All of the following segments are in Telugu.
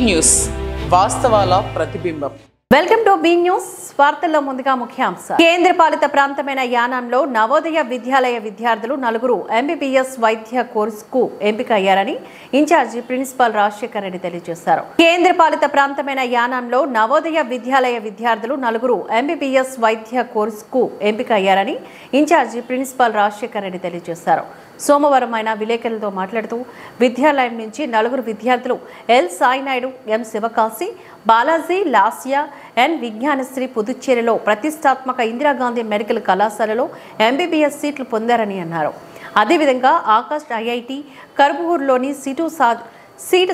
న్యూస్ వాస్తవాల ప్రతిబింబం. Welcome to be news. వార్తల్లో ముందుగా ముఖ్యాంశాలు. కేంద్ర పాలిత ప్రాంతమైన యానాంలో నవోదయ విద్యాలయ విద్యార్థులు 4 ఎంబీబీఎస్ వైద్య కోర్సుకు ఎంపిక అయ్యారని ఇన్ఛార్జి ప్రిన్సిపల్ రాజశేఖర్ రెడ్డి తెలియజేశారు. కేంద్ర పాలిత ప్రాంతమైన యానాంలో నవోదయ విద్యాలయ విద్యార్థులు 4 ఎంబీబీఎస్ వైద్య కోర్సుకు ఎంపిక అయ్యారని ఇన్ఛార్జి ప్రిన్సిపల్ రాజశేఖర్ రెడ్డి తెలియజేశారు. సోమవారం ఆయన విలేకరులతో మాట్లాడుతూ విద్యాలయం నుంచి 4 విద్యార్థులు ఎల్ సాయినాయుడు, ఎం శివకాశి, బాలాజీ, లాస్యా, ఎన్ విజ్ఞానశ్రీ పుదుచ్చేరిలో ప్రతిష్టాత్మక ఇందిరాగాంధీ మెడికల్ కళాశాలలో ఎంబీబీఎస్ సీట్లు పొందారని అన్నారు. అదేవిధంగా ఆకాష్ ఐఐటి కర్బూర్లోని సీటు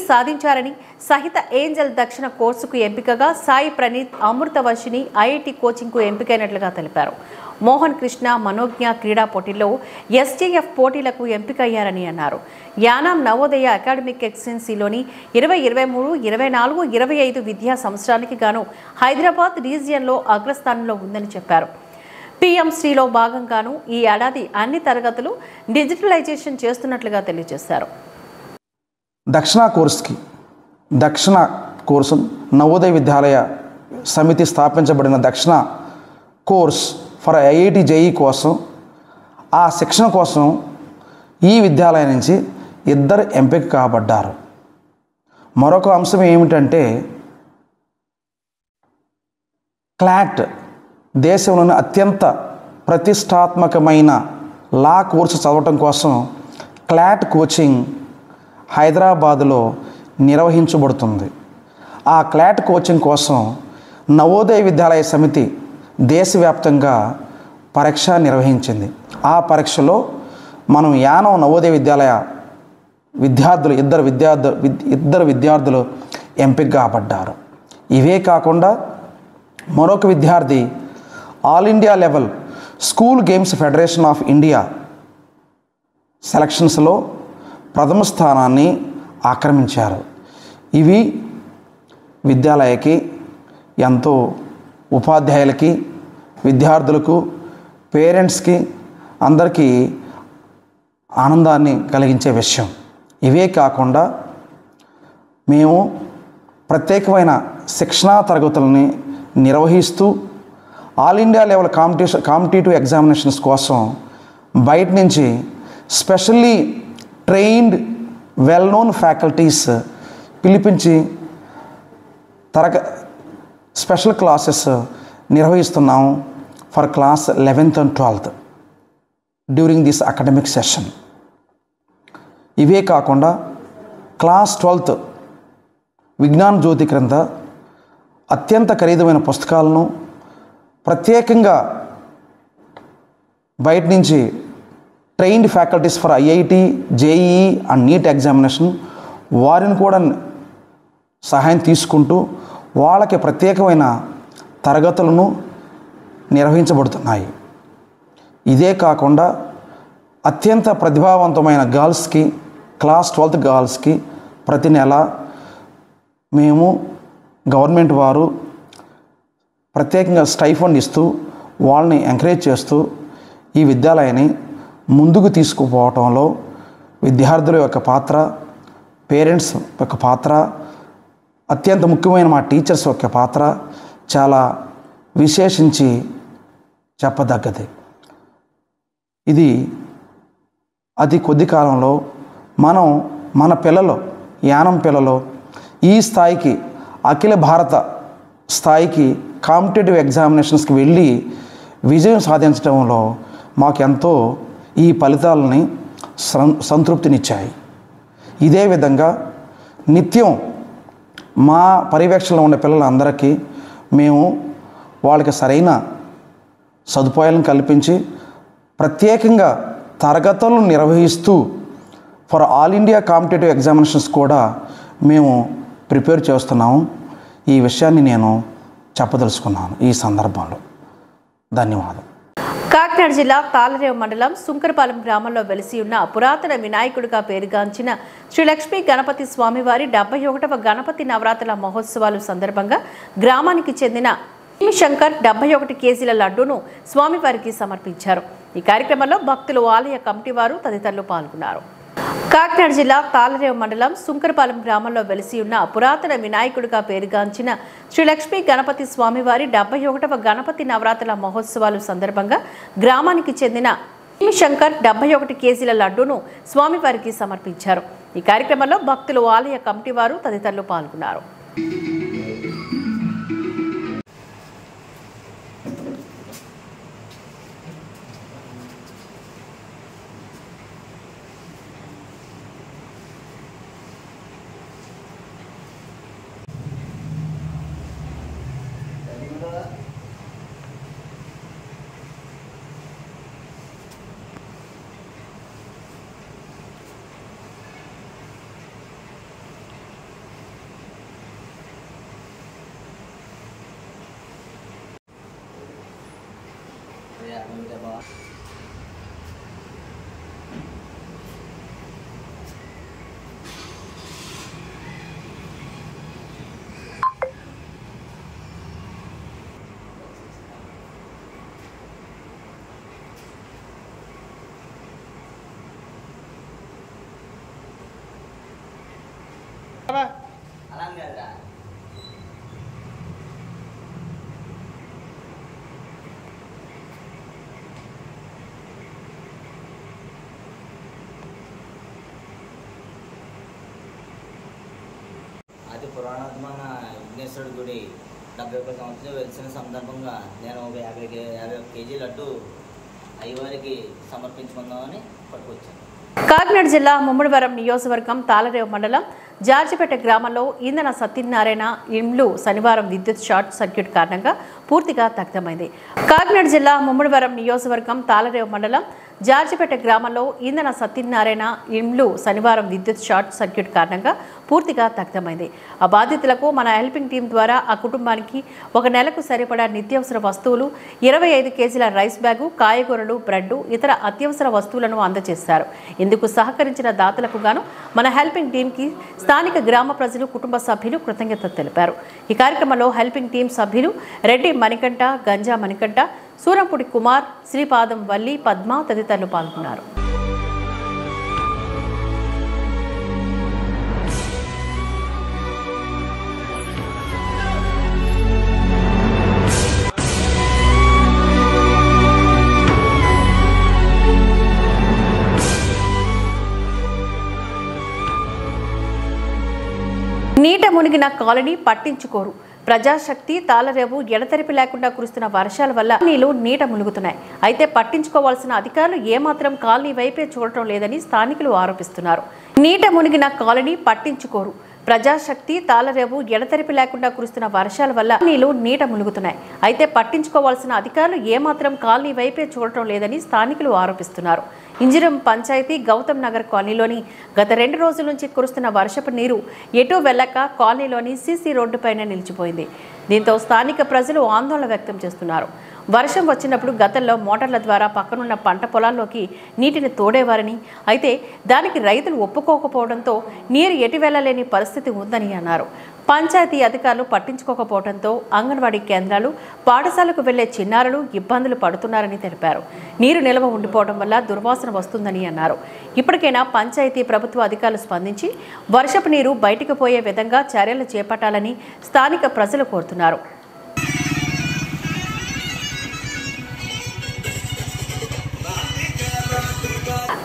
సాధించారని, సహిత ఏంజల్ దక్షిణ కోర్సుకు ఎంపికగా సాయి ప్రణీత్, అమృతవర్షిని ఐఐటి కోచింగ్కు ఎంపికైనట్లుగా తెలిపారు. మోహన్ కృష్ణ మనోజ్ఞ క్రీడా పోటీల్లో ఎస్టీఎఫ్ పోటీలకు ఎంపికయ్యారని అన్నారు. యానాం నవోదయ అకాడమిక్ ఎక్స్టెన్సీలోని 2023, 24, 25 విద్యా సంవత్సరానికి గాను హైదరాబాద్ రీజియన్లో అగ్రస్థానంలో ఉందని చెప్పారు. పిఎంసీలో భాగంగాను ఈ ఏడాది అన్ని తరగతులు డిజిటలైజేషన్ చేస్తున్నట్లుగా తెలియజేశారు. దక్షిణ కోర్సు నవోదయ విద్యాలయ సమితి స్థాపించబడిన దక్షిణ కోర్స్ ఫర్ ఐఐటి జేఈ కోసం, ఆ శిక్షణ కోసం ఈ విద్యాలయం నుంచి 2 ఎంపిక కాబడ్డారు. మరొక అంశం ఏమిటంటే క్లాట్ దేశంలోని అత్యంత ప్రతిష్టాత్మకమైన లా కోర్సు చదవటం కోసం క్లాట్ కోచింగ్ హైదరాబాదులో నిర్వహించబడుతుంది. ఆ క్లాట్ కోచింగ్ కోసం నవోదయ విద్యాలయ సమితి దేశవ్యాప్తంగా పరీక్ష నిర్వహించింది. ఆ పరీక్షలో మనం యానం నవోదయ విద్యాలయ విద్యార్థులు ఇద్దరు విద్యార్థులు ఎంపిక కాబడ్డారు. ఇవే కాకుండా మరొక విద్యార్థి all India level school games federation of India సెలక్షన్స్లో ప్రథమ స్థానాన్ని ఆక్రమించారు. ఇవి విద్యాలయకి ఎంతో ఉపాధ్యాయులకి, విద్యార్థులకు, పేరెంట్స్కి అందరికీ ఆనందాన్ని కలిగించే విషయం. ఇవే కాకుండా మేము ప్రత్యేకమైన శిక్షణా తరగతులని నిర్వహిస్తూ all India level competitive examinations కోసం బయట నుంచి specially trained well known faculties పిలిపించి స్పెషల్ క్లాసెస్ నిర్వహిస్తున్నాము for class 11th and 12th during this academic session. ఇవే కాకుండా క్లాస్ 12th విజ్ఞాన జ్యోతి క్రింద అత్యంత ఖరీదైన పుస్తకాలను ప్రత్యేకంగా బయట నుంచి trained faculties for IIT, JEE and neat examination వారిని కూడా సహాయం తీసుకుంటూ వాళ్ళకి ప్రత్యేకమైన తరగతులను నిర్వహించబడుతున్నాయి. ఇదే కాకుండా అత్యంత ప్రతిభావంతమైన గర్ల్స్కి, క్లాస్ 12th గర్ల్స్కి ప్రతి నెల మేము గవర్నమెంట్ వారు ప్రత్యేకంగా స్టైఫండ్ ఇస్తూ వాళ్ళని ఎంకరేజ్ చేస్తూ ఈ విద్యాలయాన్ని ముందుకు తీసుకుపోవటంలో విద్యార్థుల యొక్క పాత్ర, పేరెంట్స్ యొక్క పాత్ర, అత్యంత ముఖ్యమైన మా టీచర్స్ యొక్క పాత్ర చాలా విశేషించి చెప్పదగ్గది. ఇది అతి కొద్ది కాలంలో మన పిల్లలు, యానం పిల్లలు ఈ స్థాయికి, అఖిల భారత స్థాయికి కాంపిటేటివ్ ఎగ్జామినేషన్స్కి వెళ్ళి విజయం సాధించడంలో మాకెంతో ఈ ఫలితాలని సంతృప్తినిచ్చాయి. ఇదే విధంగా నిత్యం మా పర్యవేక్షణలో ఉన్న పిల్లలందరికీ మేము వాళ్ళకి సరైన సదుపాయాలను కల్పించి ప్రత్యేకంగా తరగతులను నిర్వహిస్తూ for all India competitive examinations కూడా మేము ప్రిపేర్ చేస్తున్నాము. ఈ విషయాన్ని నేను చెప్పదలుచుకున్నాను ఈ సందర్భంలో. ధన్యవాదాలు. కాకినాడ జిల్లా తాళరేవు మండలం సుంకరపాలెం గ్రామంలో వెలిసి ఉన్న పురాతన వినాయకుడిగా పేరుగాంచిన శ్రీ లక్ష్మీ గణపతి స్వామివారి 71వ గణపతి నవరాత్రుల మహోత్సవాలు సందర్భంగా గ్రామానికి చెందిన శంకర్ 71 కేజీల లడ్డూను స్వామివారికి సమర్పించారు. ఈ కార్యక్రమంలో భక్తులు, ఆలయ కమిటీ వారు తదితరులు పాల్గొన్నారు. కాకినాడ జిల్లా తాళరేవు మండలం సుంకరపాలెం గ్రామంలో వెలిసి ఉన్న పురాతన వినాయకుడిగా పేరుగాంచిన శ్రీ లక్ష్మీ గణపతి స్వామివారి 71వ గణపతి నవరాత్రుల మహోత్సవాలు సందర్భంగా గ్రామానికి చెందిన శంకర్ 71 కేజీల లడ్డూను స్వామివారికి సమర్పించారు. ఈ కార్యక్రమంలో భక్తులు, ఆలయ కమిటీ వారు తదితరులు పాల్గొన్నారు. అది పురాణాత్మన విఘ్నేశ్వరుడి గుడి 71 సంవత్సరాలు వెలిసిన సందర్భంగా నేను 51 కేజీ లడ్డు అయ్యవారికి సమర్పించుకుందామని పట్టుకొచ్చాను. కాకినాడ జిల్లా ముమ్మడివరం నియోజకవర్గం తాళరేవు మండలం జార్జిపేట గ్రామంలో ఇంధన సత్యనారాయణ ఇండ్లు శనివారం విద్యుత్ షార్ట్ సర్క్యూట్ కారణంగా పూర్తిగా దగ్ధమైంది. కాకినాడ జిల్లా ముమ్మడివరం నియోజకవర్గం తాళరేవు మండలం జార్జిపేట గ్రామంలో ఇంధన సత్యనారాయణ ఇండ్లు శనివారం విద్యుత్ షార్ట్ సర్క్యూట్ కారణంగా పూర్తిగా దగ్ధమైంది. ఆ బాధితులకు మన హెల్పింగ్ టీం ద్వారా ఆ కుటుంబానికి 1 నెలకు సరిపడా నిత్యావసర వస్తువులు, 25 కేజీల రైస్ బ్యాగు, కాయగూరలు, బ్రెడ్, ఇతర అత్యవసర వస్తువులను అందజేశారు. ఇందుకు సహకరించిన దాతలకు గాను మన హెల్పింగ్ టీంకి స్థానిక గ్రామ ప్రజలు, కుటుంబ సభ్యులు కృతజ్ఞతలు తెలిపారు. ఈ కార్యక్రమంలో హెల్పింగ్ టీం సభ్యులు రెడ్డి మణికంఠ, గంజా మణికంఠ, సూరంపుడి కుమార్, శ్రీపాదం వల్లి, పద్మ తదితరులు పాల్గొన్నారు. నీట మునిగిన కాలనీ పట్టించుకోరు. ప్రజాశక్తి తాళరేవు ఎడతెరిపి లేకుండా కురుస్తున్న వర్షాల వల్ల నీళ్లు నీట ములుగుతున్నాయి. అయితే పట్టించుకోవాల్సిన అధికారులు ఏమాత్రం కాలనీ వైపే చూడటం లేదని స్థానికులు ఆరోపిస్తున్నారు. నీట మునిగిన కాలనీ పట్టించుకోరు. ప్రజాశక్తి తాళరేవు ఎడతెరిపి లేకుండా కురుస్తున్న వర్షాల వల్ల నీళ్లు నీట ములుగుతున్నాయి. అయితే పట్టించుకోవాల్సిన అధికారులు ఏమాత్రం కాలనీ వైపే చూడటం లేదని స్థానికులు ఆరోపిస్తున్నారు. ఇంజిరం పంచాయతీ గౌతమ్ నగర్ కాలనీలోని గత 2 రోజుల నుంచి కురుస్తున్న వర్షపు నీరు ఎటూ వెళ్లక కాలనీలోని సీసీ రోడ్డుపైన నిలిచిపోయింది. దీంతో స్థానిక ప్రజలు ఆందోళన వ్యక్తం చేస్తున్నారు. వర్షం వచ్చినప్పుడు గతంలో మోటార్ల ద్వారా పక్కనున్న పంట పొలాల్లోకి నీటిని తోడేవారని, అయితే దానికి రైతులు ఒప్పుకోకపోవడంతో నీరు ఎటు వెళ్లలేని పరిస్థితి ఉందని అన్నారు. పంచాయతీ అధికారులు పట్టించుకోకపోవడంతో అంగన్వాడీ కేంద్రాలు, పాఠశాలకు వెళ్లే చిన్నారులు ఇబ్బందులు పడుతున్నారని తెలిపారు. నీరు నిల్వ ఉండిపోవడం వల్ల దుర్వాసన వస్తుందని అన్నారు. ఇప్పటికైనా పంచాయతీ ప్రభుత్వ అధికారులు స్పందించి వర్షపు నీరు బయటకు పోయే విధంగా చర్యలు చేపట్టాలని స్థానిక ప్రజలు కోరుతున్నారు.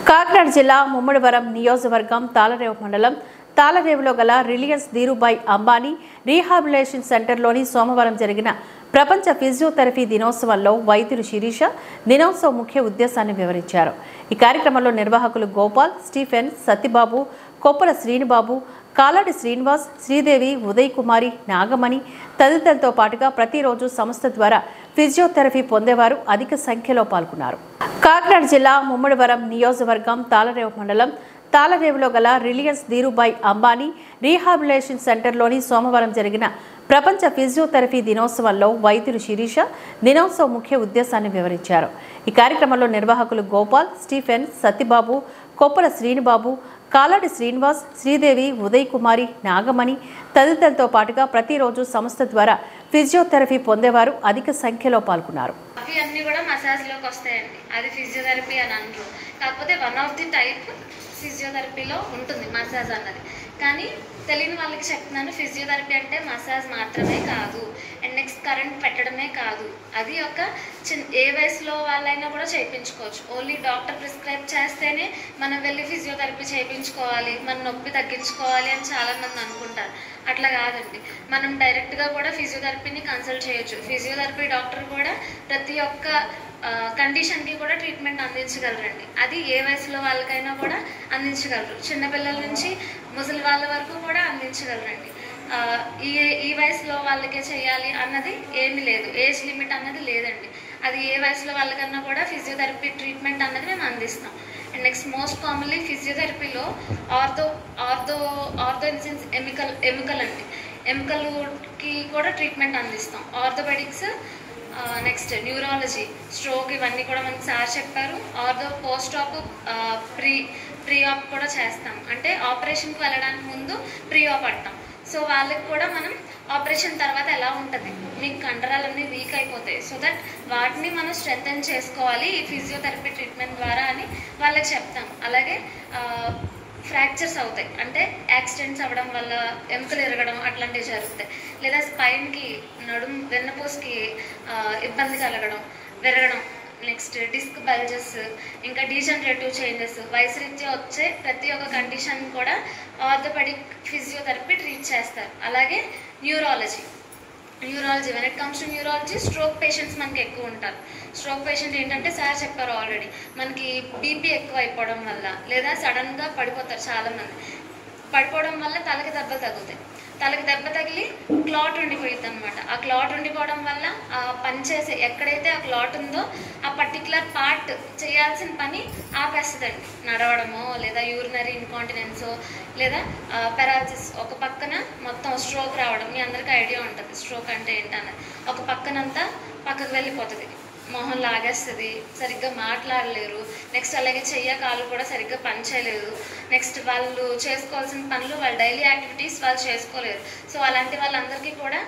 కాకినాడ జిల్లా ముమ్మడివరం నియోజకవర్గం తాళరేవు మండలం తాళరేవులో గల రిలయన్స్ ధీరుభాయ్ అంబానీ రీహాబిలిటేషన్ సెంటర్లోని సోమవారం జరిగిన ప్రపంచ ఫిజియోథెరపీ దినోత్సవంలో వైద్యులు శిరీష దినోత్సవ ముఖ్య ఉద్దేశాన్ని వివరించారు. ఈ కార్యక్రమంలో నిర్వాహకులు గోపాల్, స్టీఫెన్, సత్యబాబు, కొప్పల శ్రీనిబాబు, కాలాడి శ్రీనివాస్, శ్రీదేవి, ఉదయ్ కుమారి, నాగమణి తదితరులతో పాటుగా ప్రతిరోజు సంస్థ ద్వారా ఫిజియోథెరపీ పొందేవారు అధిక సంఖ్యలో పాల్గొన్నారు. కాకినాడ జిల్లా ముమ్మడివరం నియోజకవర్గం తాళరేవు మండలం తాళరేవులో గల రిలయన్స్ ధీరుభాయ్ అంబానీ రీహాబిలిటేషన్ సెంటర్లోని సోమవారం జరిగిన ప్రపంచ ఫిజియోథెరపీ దినోత్సవంలో వైద్యులు శిరీష దినోత్సవ ముఖ్య ఉద్దేశాన్ని వివరించారు. ఈ కార్యక్రమంలో నిర్వాహకులు గోపాల్, స్టీఫెన్, సత్యబాబు, కొప్పల శ్రీనిబాబు, కాలాడి శ్రీనివాస్, శ్రీదేవి, ఉదయ్ కుమారి, నాగమణి తదితరులతో పాటుగా ప్రతిరోజు సంస్థ ద్వారా ఫిజియోథెరపీ పొందేవారు అధిక సంఖ్యలో పాల్గొన్నారు. అవి అన్ని కూడా మసాజ్లోకి వస్తాయండి. అది ఫిజియోథెరపీ అని అంటారు. కాకపోతే వన్ ఆఫ్ ది టైప్ ఫిజియోథెరపీలో ఉంటుంది మసాజ్ అన్నది. కానీ తెలియని వాళ్ళకి చెప్తున్నాను, ఫిజియోథెరపీ అంటే మసాజ్ మాత్రమే కాదు, అండ్ నెక్స్ట్ కరెంట్ పెట్టడమే కాదు. అది ఒక ఏ వయసులో వాళ్ళైనా కూడా చేయించుకోవచ్చు. ఓన్లీ డాక్టర్ ప్రిస్క్రైబ్ చేస్తేనే మనం వెళ్ళి ఫిజియోథెరపీ చేయించుకోవాలి, మన నొప్పి తగ్గించుకోవాలి అని చాలామంది అనుకుంటారు. అట్లా కాదండి, మనం డైరెక్ట్గా కూడా ఫిజియోథెరపీని కన్సల్ట్ చేయొచ్చు. ఫిజియోథెరపీ డాక్టర్ కూడా ప్రతి ఒక్క కండిషన్కి కూడా ట్రీట్మెంట్ అందించగలరండి. అది ఏ వయసులో వాళ్ళకైనా కూడా అందించగలరు. చిన్నపిల్లల నుంచి ముసలి వాళ్ళ వరకు కూడా అందించగలరండి. ఈ వయసులో వాళ్ళకే చేయాలి అన్నది ఏమీ లేదు, ఏజ్ లిమిట్ అన్నది లేదండి. అది ఏ వయసులో వాళ్ళకన్నా కూడా ఫిజియోథెరపీ ట్రీట్మెంట్ అన్నది మేము అందిస్తాం. అండ్ నెక్స్ట్ మోస్ట్ కామన్లీ ఫిజియోథెరపీలో ఆర్థో ఇన్ సెన్స్ ఎముకల్ అండి, ఎముకలకి కూడా ట్రీట్మెంట్ అందిస్తాం. ఆర్థోపెడిక్స్, నెక్స్ట్ న్యూరాలజీ, స్ట్రోక్, ఇవన్నీ కూడా మనకి సార్ చెప్పారు. ఆర్థో పోస్ట్ ఆప్, ప్రీ ఆప్ కూడా చేస్తాం. అంటే ఆపరేషన్కి వెళ్ళడానికి ముందు ప్రీ ఆప్ అంటాం. సో వాళ్ళకి కూడా మనం ఆపరేషన్ తర్వాత ఎలా ఉంటుంది, మీకు కండరాలన్నీ వీక్ అయిపోతాయి, సో దట్ వాటిని మనం స్ట్రెంథెన్ చేసుకోవాలి ఈ ఫిజియోథెరపీ ట్రీట్మెంట్ ద్వారా అని వాళ్ళకి చెప్తాం. అలాగే ఫ్రాక్చర్స్ అవుతాయి, అంటే యాక్సిడెంట్స్ అవ్వడం వల్ల ఎముకలు ఎరగడం అట్లాంటివి జరుగుతాయి. లేదా స్పైన్కి, వెన్నపూసకి ఇబ్బంది కలగడం, విరగడం, నెక్స్ట్ డిస్క్ బల్జెస్, ఇంకా డీజనరేటివ్ చేంజెస్, వయసు రీత్యా వచ్చే ప్రతి ఒక్క కండిషన్ కూడా ఆర్థోపెడిక్ ఫిజియోథెరపీ ట్రీట్ చేస్తారు. అలాగే neurology, when it comes to neurology, stroke patients మనకి ఎక్కువ ఉంటారు. స్ట్రోక్ పేషెంట్ ఏంటంటే సార్ చెప్పారు ఆల్రెడీ, మనకి బీపీ ఎక్కువ అయిపోవడం వల్ల, లేదా సడన్గా పడిపోతారు చాలామంది, పడిపోవడం వల్ల తలకి దెబ్బలు తగ్గుతాయి. తలకి దెబ్బ తగిలి క్లాట్ ఉండిపోయింది అనమాట. ఆ క్లాట్ ఉండిపోవడం వల్ల ఆ పని చేసే ఎక్కడైతే ఆ క్లాట్ ఉందో ఆ పర్టికులర్ పార్ట్ చేయాల్సిన పని ఆపేస్తుందండి. నడవడమో, లేదా యూరినరీ ఇన్కాంటినెన్సో, లేదా పెరాలసిస్, ఒక పక్కన మొత్తం స్ట్రోక్ రావడం. మీ అందరికీ ఐడియా ఉంటుంది స్ట్రోక్ అంటే ఏంటన్నది. ఒక పక్కనంతా పక్కకు వెళ్ళిపోతుంది, మొహం లాగేస్తుంది, సరిగ్గా మాట్లాడలేరు. నెక్స్ట్ అలాగే చెయ్య కాళ్ళు కూడా సరిగ్గా పని చేయలేదు. నెక్స్ట్ వాళ్ళు చేసుకోవాల్సిన పనులు, వాళ్ళ డైలీ యాక్టివిటీస్ వాళ్ళు చేసుకోలేరు. సో అలాంటి వాళ్ళందరికీ కూడా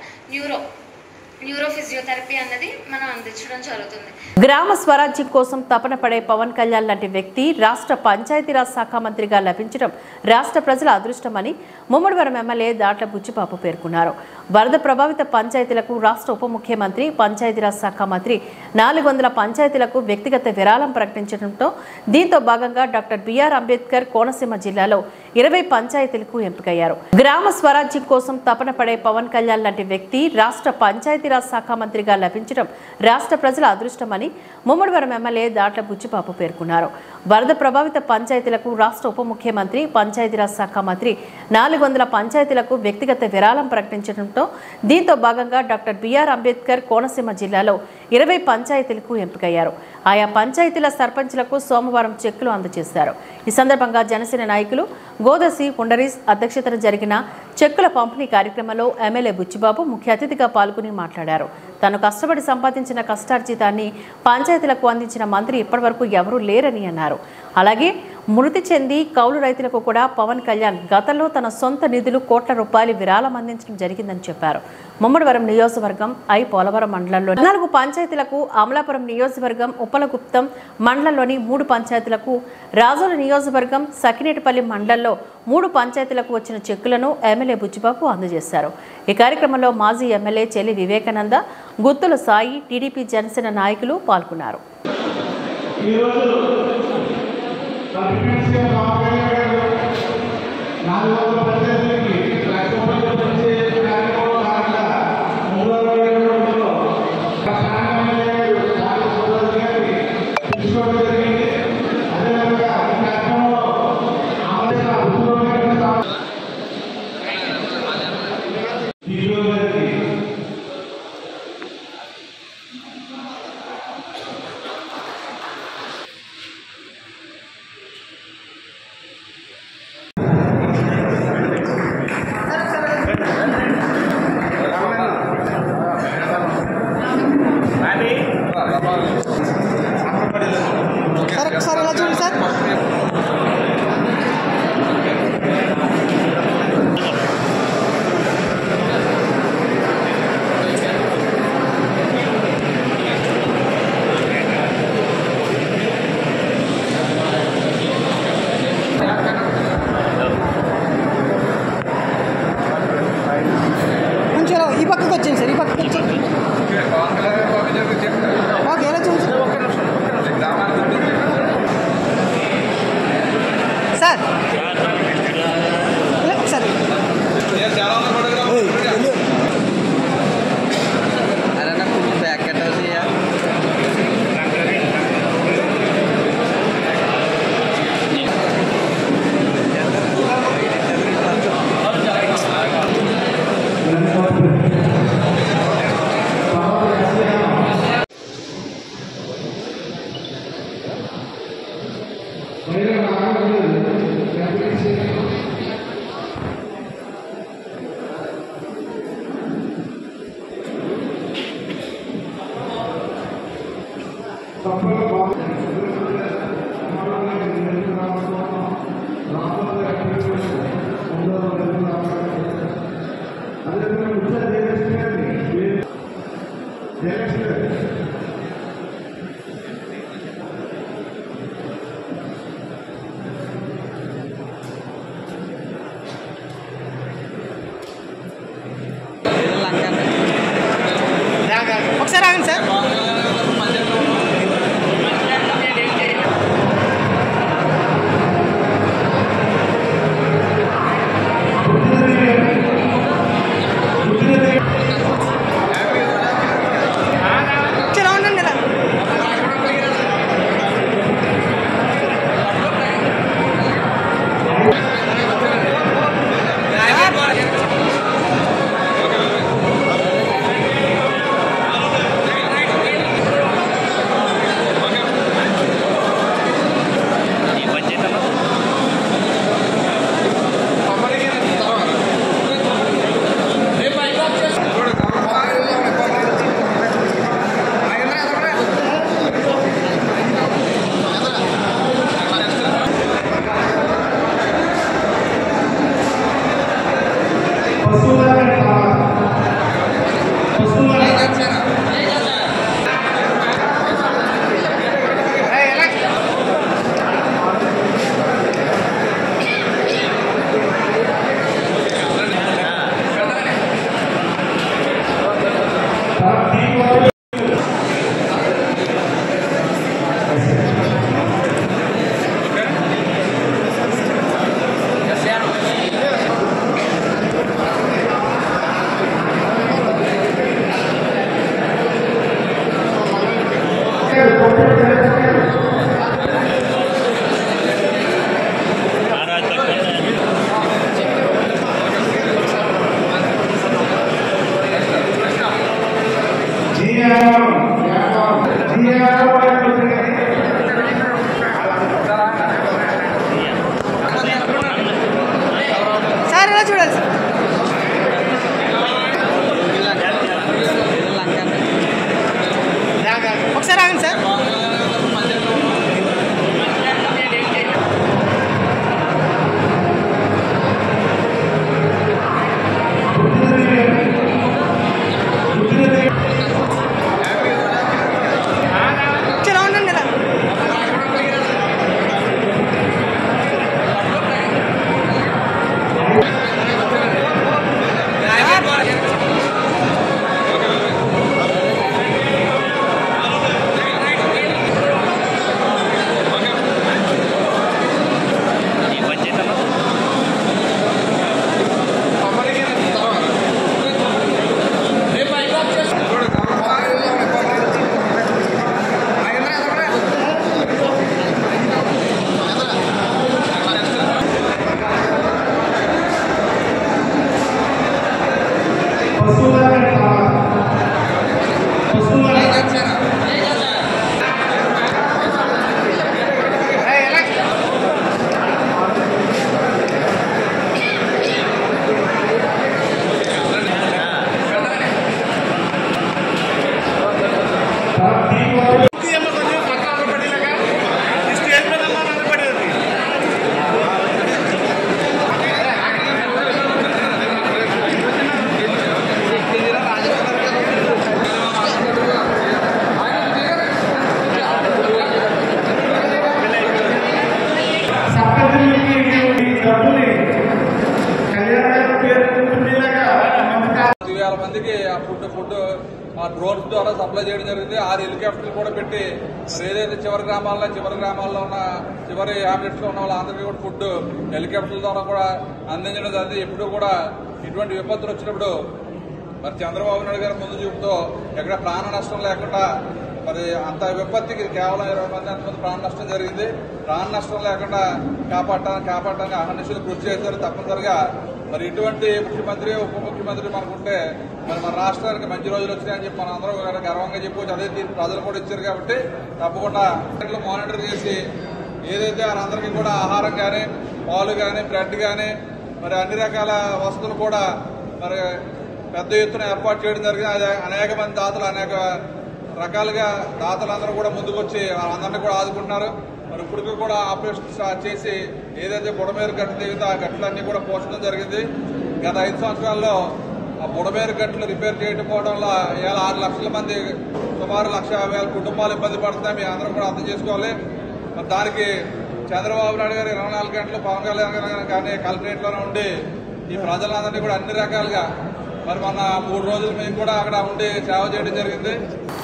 న్యూరో ఫిజియోథెరపీ అన్నది మనం అందించడం జరుగుతుంది. గ్రామ స్వరాజ్యం కోసం తపన పడే పవన్ కళ్యాణ్ లాంటి వ్యక్తి రాష్ట్ర పంచాయతీరాజ్ శాఖ మంత్రిగా లభించడం రాష్ట్ర ప్రజల అదృష్టమని ముమ్మడివరం ఎమ్మెల్యే దాట్ల బుచ్చిబాబు పేర్కొన్నారు. వరద ప్రభావిత పంచాయతీలకు రాష్ట్ర ఉప ముఖ్యమంత్రి, పంచాయతీరాజ్ శాఖ మంత్రి 400 పంచాయతీలకు వ్యక్తిగత విరాళం ప్రకటించడంతో దీంతో భాగంగా డాక్టర్ బిఆర్ అంబేద్కర్ కోనసీమ జిల్లాలో 20 పంచాయతీలకు ఎంపికయ్యారు. గ్రామ స్వరాజ్యం కోసం తపన పడే పవన్ కళ్యాణ్ లాంటి వ్యక్తి రాష్ట్ర పంచాయతీరాజ్ శాఖ మంత్రిగా లభించడం రాష్ట్ర ప్రజల అదృష్టమని ముమ్మడివరం ఎమ్మెల్యే దాట్ల బుచ్చిబాబు పేర్కొన్నారు. వరద ప్రభావిత పంచాయతీలకు రాష్ట్ర ఉప ముఖ్యమంత్రి, పంచాయతీరాజ్ శాఖ మంత్రి 400 పంచాయతీలకు వ్యక్తిగత విరాళం ప్రకటించడంతో దీంతో భాగంగా డాక్టర్ బిఆర్ అంబేద్కర్ కోనసీమ జిల్లాలో 20 పంచాయతీలకు ఎంపికయ్యారు. ఆయా పంచాయతీల సర్పంచ్లకు సోమవారం చెక్కులు అందజేశారు. ఈ సందర్భంగా జనసేన నాయకులు గోదసి పుండరీస్ అధ్యక్షతన జరిగిన చెక్కుల పంపిణీ కార్యక్రమంలో ఎమ్మెల్యే బుచ్చిబాబు ముఖ్య అతిథిగా పాల్గొని మాట్లాడారు. తాను కష్టపడి సంపాదించిన కష్టార్జితాన్ని పంచాయతీలకు అందించిన మంత్రి ఇప్పటివరకు ఎవరూ లేరని అన్నారు. అలాగే మృతి చెంది కౌలు రైతులకు కూడా పవన్ కళ్యాణ్ గతంలో తన సొంత నిధులు కోట్ల రూపాయలు విరాళం అందించడం జరిగిందని చెప్పారు. ముమ్మడివరం నియోజకవర్గం పోలవరం మండలంలో 4 పంచాయతీలకు, అమలాపురం నియోజకవర్గం ఉప్పలగుప్తం మండలంలోని 3 పంచాయతీలకు, రాజోలు నియోజకవర్గం సకినేటిపల్లి మండలంలో 3 పంచాయతీలకు వచ్చిన చెక్కులను ఎమ్మెల్యే బుచ్చిబాబు అందజేశారు. ఈ కార్యక్రమంలో మాజీ ఎమ్మెల్యే చెల్లి వివేకానంద, గుత్తుల సాయి, టీడీపీ జనసేన నాయకులు పాల్గొన్నారు. ఒకసారి ఆగండి సార్. సార్ ఇలా చూడాలి సార్. ఒకసారి ఆగండి సార్. మందికి ఆ ఫుడ్ ఆ డ్రోన్స్ ద్వారా సప్లై చేయడం జరిగింది. 6 హెలికాప్టర్లు కూడా పెట్టి ఏదైతే చివరి గ్రామాల్లో ఉన్న చివరి హ్యాబిట్స్ లో ఉన్న వాళ్ళందరికీ కూడా ఫుడ్ హెలికాప్టర్ల ద్వారా కూడా అందించడం జరిగింది. ఎప్పుడు కూడా ఇటువంటి విపత్తులు వచ్చినప్పుడు మరి చంద్రబాబు నాయుడు గారి ముందు చూపుతో ఎక్కడ ప్రాణ నష్టం లేకుండా మరి అంత విపత్తికి కేవలం 20 మంది అంతమంది ప్రాణ నష్టం జరిగింది. ప్రాణ నష్టం లేకుండా కాపాడటానికి అహర్నిశలు కృషి చేశారు. తప్పనిసరిగా మరి ఇటువంటి ముఖ్యమంత్రి ఉప ముఖ్యమంత్రి మనకుంటే మరి మన రాష్ట్రానికి మంచి రోజులు వచ్చినాయని చెప్పి మనం అందరూ గర్వంగా చెప్పుకోవచ్చు. అదే దీన్ని ప్రజలు కూడా ఇచ్చారు కాబట్టి తప్పకుండా మానిటర్ చేసి ఏదైతే వాళ్ళందరికీ కూడా ఆహారం కానీ పాలు కానీ బ్రెడ్ కానీ మరి అన్ని రకాల వసతులు కూడా మరి పెద్ద ఎత్తున ఏర్పాటు చేయడం జరిగింది. అనేక మంది దాతలు అనేక రకాలుగా దాతలందరూ కూడా ముందుకు వచ్చి వాళ్ళందరినీ కూడా ఆదుకుంటున్నారు. మరి ఇప్పటికీ కూడా ఆపరేషన్ స్టార్ట్ చేసి ఏదైతే బుడమేరు గట్టు దిగుతా ఆ గట్లన్నీ కూడా పోషించడం జరిగింది. గత 5 సంవత్సరాల్లో ఆ బుడమేరు గట్లు రిపేర్ చేయడం వల్ల ఇవాళ 6 లక్షల మంది సుమారు 1,50,000 కుటుంబాలు ఇబ్బంది పడుతున్నాయి. మీ అందరం కూడా అర్థం చేసుకోవాలి. మరి దానికి చంద్రబాబు నాయుడు గారు 24 గంటలు పవన్ కళ్యాణ్ గారు కానీ కలెక్టరేట్లోనే ఉండి ఈ ప్రజలందరినీ కూడా అన్ని రకాలుగా మరి మొన్న 3 రోజులు మేము కూడా అక్కడ ఉండి సేవ చేయడం జరిగింది.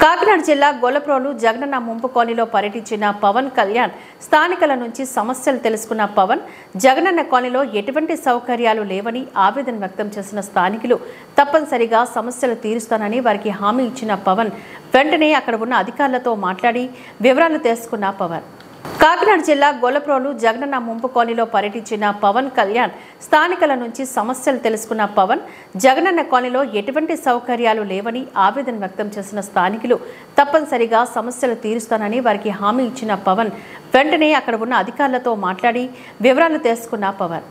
కాకినాడ జిల్లా గొల్లప్రోలు జగనన్న ముంపు కాలనీలో పర్యటించిన పవన్ కళ్యాణ్ స్థానికుల నుంచి సమస్యలు తెలుసుకున్న పవన్ జగనన్న కాలనీలో ఎటువంటి సౌకర్యాలు లేవని ఆవేదన వ్యక్తం చేసిన స్థానికులు తప్పనిసరిగా సమస్యలు తీరుస్తానని వారికి హామీ ఇచ్చిన పవన్ వెంటనే అక్కడ ఉన్న అధికారులతో మాట్లాడి వివరాలు తెలుసుకున్న పవన్ కాకినాడ జిల్లా గొల్లప్రోలు జగనన్న ముంపు కాలనీలో పర్యటించిన పవన్ కళ్యాణ్ స్థానికుల నుంచి సమస్యలు తెలుసుకున్న పవన్ జగనన్న కాలనీలో ఎటువంటి సౌకర్యాలు లేవని ఆవేదన వ్యక్తం చేసిన స్థానికులు తప్పనిసరిగా సమస్యలు తీరుస్తానని వారికి హామీ ఇచ్చిన పవన్ వెంటనే అక్కడ ఉన్న అధికారులతో మాట్లాడి వివరాలు తెలుసుకున్న పవన్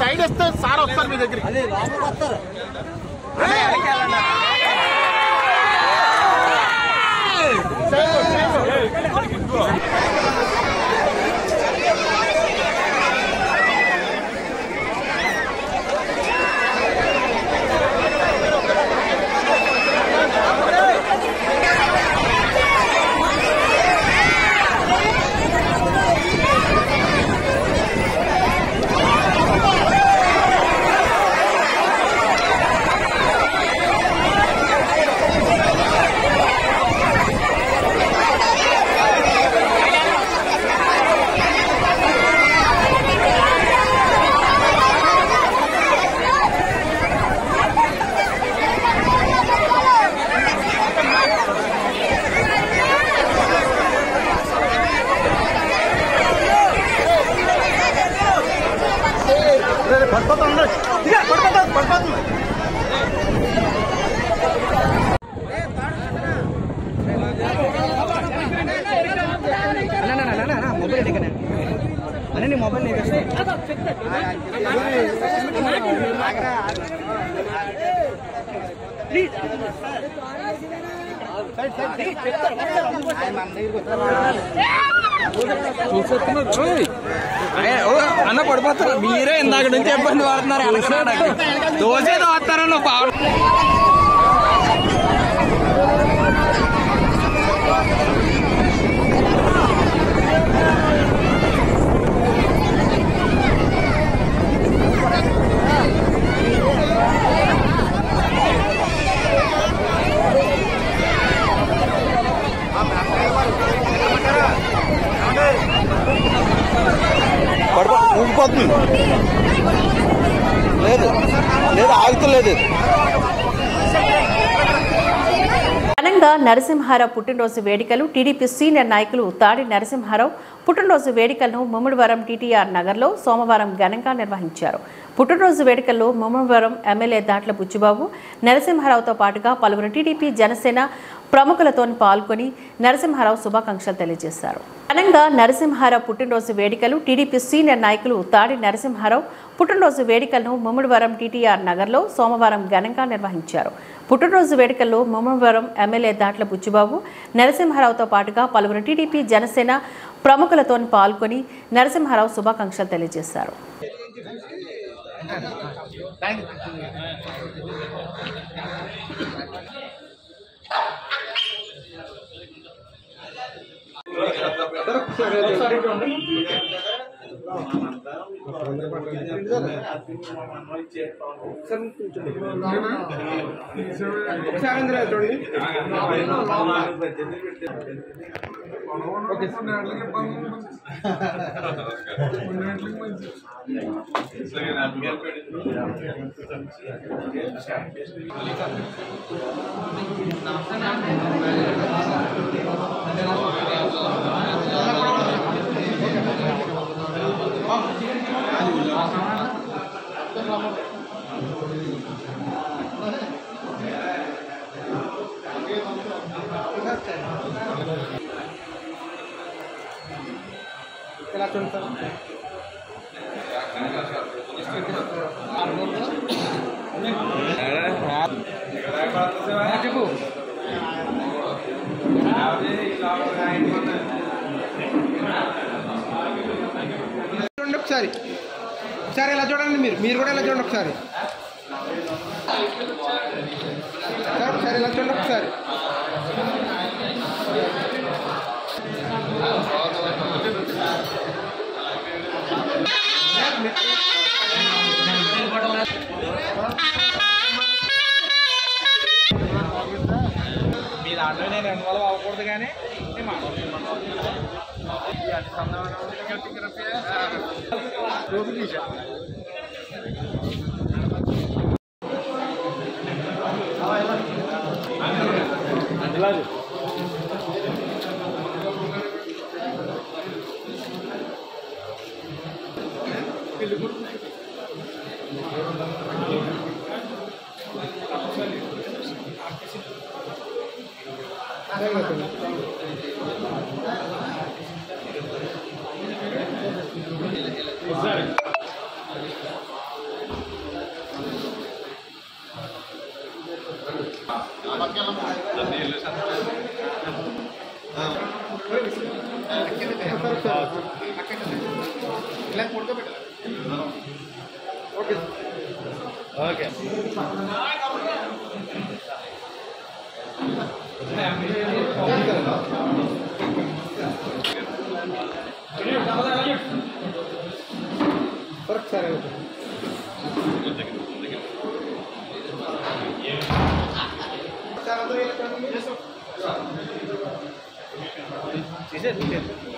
సైడ్ వస్తే సార్ వస్తారు మీ దగ్గర మొబైల్ అన్న పడిపోతారు మీరే ఇందాక నుంచి ఇబ్బంది పడుతున్నారు దోసేదో వస్తారన్న బాగా ఊగిపోతుంది లేదు లేదు ఆగుతలేదు. ఘనంగా నరసింహారావు పుట్టినరోజు వేడుకలు టీడీపీ సీనియర్ నాయకులు తాడి నరసింహారావు పుట్టినరోజు వేడుకలను ముమ్మడివరం టీటీఆర్ నగర్లో సోమవారం ఘనంగా నిర్వహించారు. పుట్టినరోజు వేడుకల్లో ముమ్మడివరం ఎమ్మెల్యే దాట్ల బుచ్చిబాబు నరసింహారావుతో పాటుగా పలువురు టీడీపీ జనసేన ప్రముఖులతో పాల్గొని నరసింహారావు శుభాకాంక్షలు తెలియజేశారు. ఘనంగా నరసింహారావు పుట్టినరోజు వేడుకలు టీడీపీ సీనియర్ నాయకులు తాడి నరసింహారావు పుట్టినరోజు వేడుకలను ముమ్మడివరం టీటీఆర్ నగర్లో సోమవారం ఘనంగా నిర్వహించారు. పుట్టినరోజు వేడుకల్లో ముమ్మడివరం ఎమ్మెల్యే దాట్ల బుచ్చిబాబు నరసింహారావుతో పాటుగా పలువురు టీడీపీ జనసేన ప్రముఖులతో పాల్గొని నరసింహారావు శుభాకాంక్షలు తెలియజేశారు. ఒకసారి ఇలా చూడండి, మీరు కూడా ఇలా చూడండి ఒకసారి ఇలా చూడండి ఒకసారి. మీ దాంట్లో నేను ఇన్వాల్వ్ అవ్వకూడదు కానీ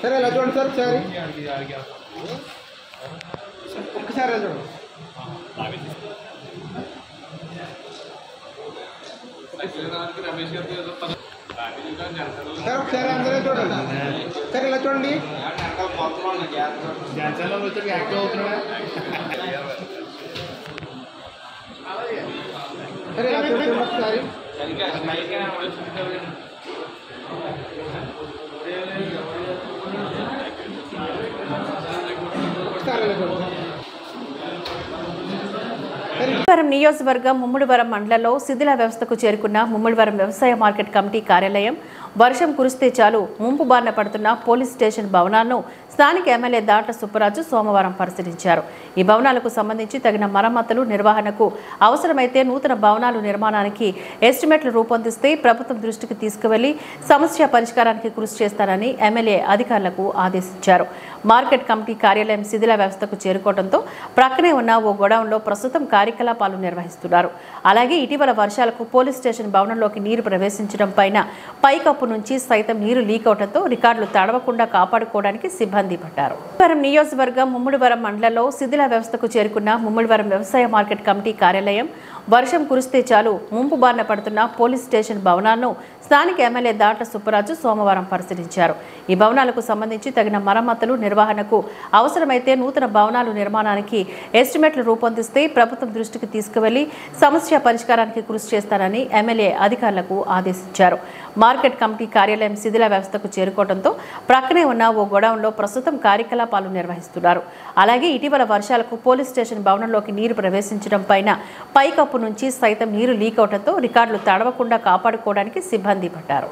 సరే ఇలా చూడండి సార్, ఒకసారి ఇలా చూడండి. సార్ ఒకసారి అందరూ చూడండి. సరే ఇలా చూడండి. యాక్టివ్ అవుతున్నాడా? సరే ఇలా చూడండి ఒకసారి. ముమ్మిడివరం నియోజకవర్గం ముమ్మిడివరం మండలంలో శిథిల వ్యవస్థకు చేరుకున్న ముమ్మిడివరం వ్యవసాయ మార్కెట్ కమిటీ కార్యాలయం వర్షం కురిస్తే చాలు ముంపు బారిన పడుతున్న పోలీస్ స్టేషన్ భవనాలను స్థానిక ఎమ్మెల్యే దాట్ల సుబ్బరాజు సోమవారం పరిశీలించారు. ఈ భవనాలకు సంబంధించి తగిన మరమ్మతులు నిర్వహణకు అవసరమైతే నూతన భవనాలు నిర్మాణానికి ఎస్టిమేట్లు రూపొందిస్తే ప్రభుత్వం దృష్టికి తీసుకువెళ్లి సమస్య పరిష్కారానికి కృషి చేస్తారని ఎమ్మెల్యే అధికారులకు ఆదేశించారు. మార్కెట్ కమిటీ కార్యాలయం శిథిల వ్యవస్థకు చేరుకోవడంతో ప్రక్కనే ఉన్న ఓ గోడౌన్లో ప్రస్తుతం కార్యకలాపాలు నిర్వహిస్తున్నారు. అలాగే ఇటీవల వర్షాలకు పోలీస్ స్టేషన్ భవనంలోకి నీరు ప్రవేశించడం పైన పైకప్పు నుంచి సైతం నీరు లీక్ అవడంతో రికార్డులు తడవకుండా కాపాడుకోవడానికి సిబ్బంది పడ్డారు. ముమ్మిడివరం నియోజకవర్గం ముమ్మిడివరం మండలంలో శిథిల వ్యవస్థకు చేరుకున్న ముమ్మిడివరం వ్యవసాయ మార్కెట్ కమిటీ కార్యాలయం వర్షం కురిస్తే చాలు ముంపు బారిన పడుతున్న పోలీస్ స్టేషన్ భవనాలను స్థానిక ఎమ్మెల్యే దాట్ల సుబ్బరాజు సోమవారం పరిశీలించారు. ఈ భవనాలకు సంబంధించి తగిన మరమ్మతులు నిర్వహణకు అవసరమైతే నూతన భవనాలు నిర్మాణానికి ఎస్టిమేట్లు రూపొందిస్తే ప్రభుత్వం దృష్టికి తీసుకువెళ్లి సమస్య పరిష్కారానికి కృషి చేస్తారని ఎమ్మెల్యే అధికారులకు ఆదేశించారు. మార్కెట్ కమిటీ కార్యాలయం శిథిల వ్యవస్థకు చేరుకోవడంతో ప్రక్కనే ఉన్న ఓ గోడౌన్లో ప్రస్తుతం కార్యకలాపాలు నిర్వహిస్తున్నారు. అలాగే ఇటీవల వర్షాలకు పోలీస్ స్టేషన్ భవనంలోకి నీరు ప్రవేశించడం పైన పైకప్పు నుంచి సైతం నీరు లీక్ అవడంతో రికార్డులు తడవకుండా కాపాడుకోవడానికి సిబ్బంది పడ్డారు.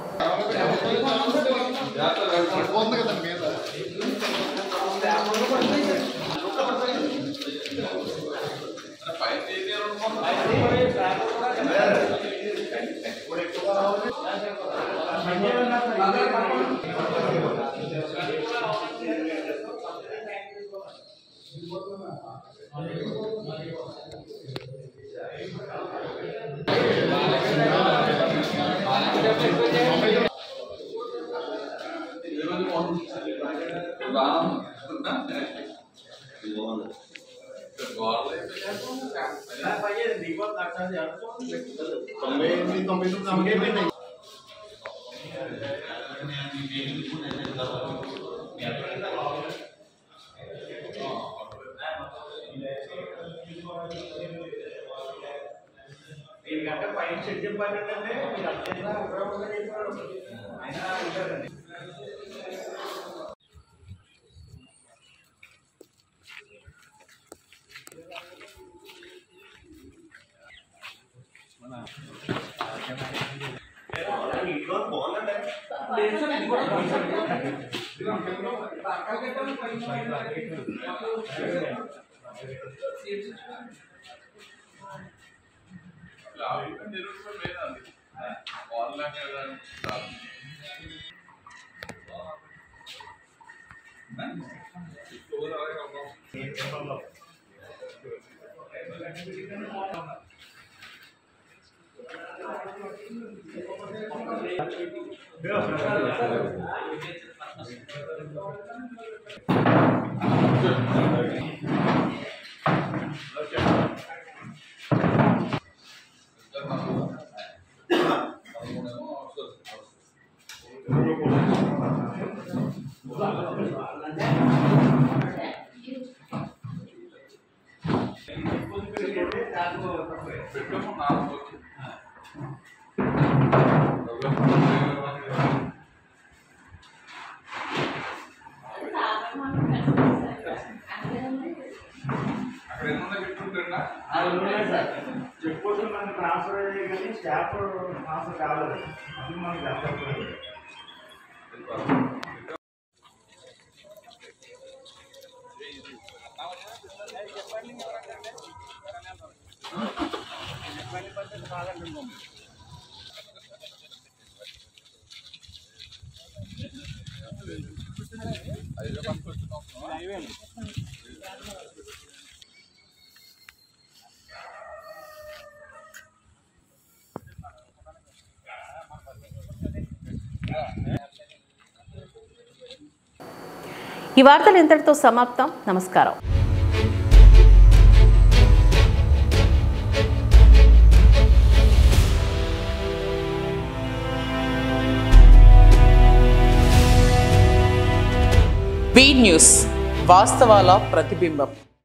ఈ వార్తలు ఇంతటితో సమాప్తం. నమస్కారం. వి న్యూస్, వాస్తవాల ప్రతిబింబం.